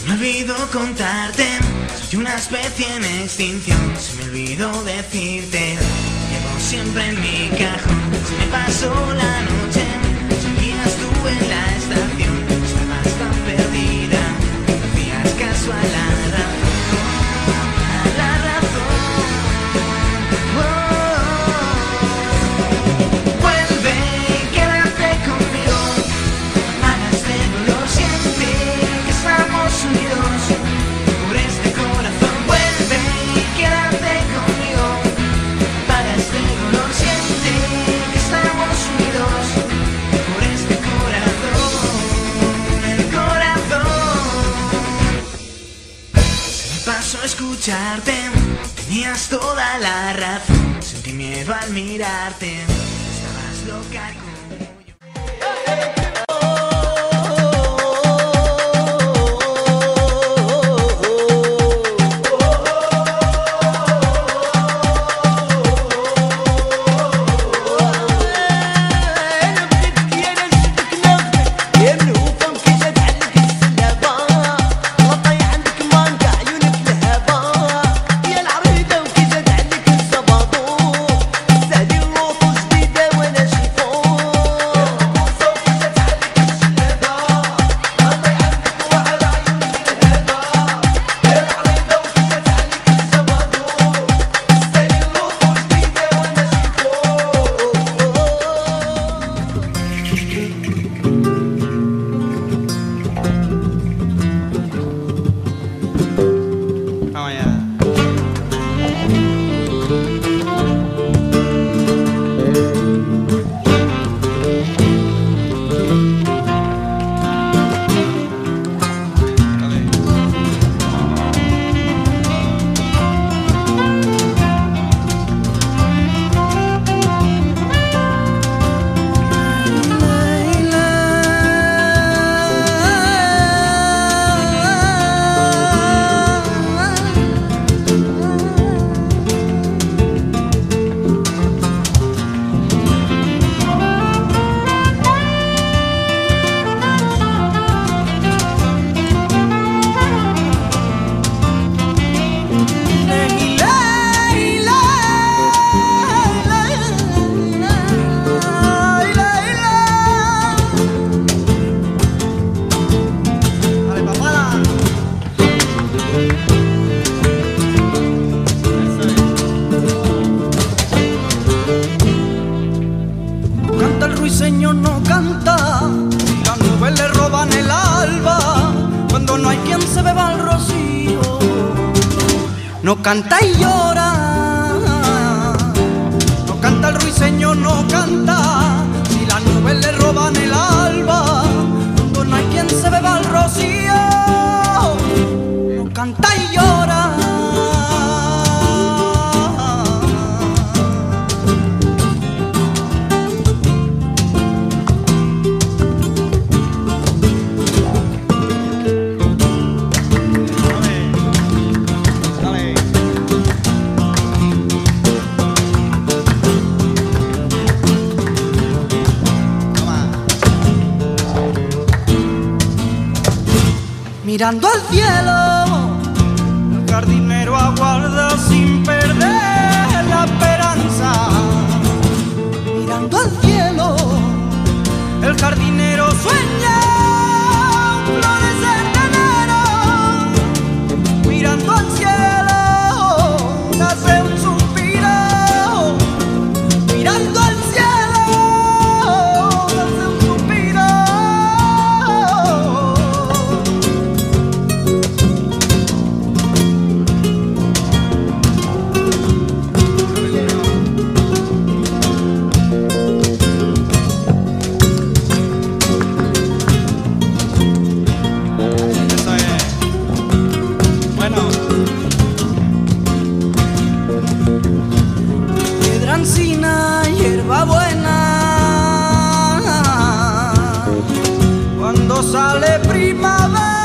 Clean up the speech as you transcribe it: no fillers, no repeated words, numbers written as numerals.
me olvidó contarte, soy una especie en extinción. Se me olvidó decirte, llevo siempre en mi cajón. Se me pasó la noche, un día estuve en la estación. Estabas tan perdida, no hacías caso a la razón, a la razón. Vuelve y quédate conmigo, hagas de dolor, siente que estamos unidos por este corazón. Vuelve y quédate conmigo, hagas de dolor, siente que estamos unidos por este corazón, el corazón. Se me pasó escucharte, tenías toda la razón. Sentí miedo al mirarte, estabas loca como yo. No canta y llora, no canta el ruiseñor, no canta. Si las nubes le roban el alba, cuando no hay quien se beba el rocío, no canta y llora. Mirando al cielo, el jardinero aguarda sin perder la esperanza. Mirando al cielo, el jardinero sueña un florecer de enero. Mirando al cielo, nace un suspiro. Mirando al cielo, nace un suspiro. Encina, hierba buena, cuando sale primavera.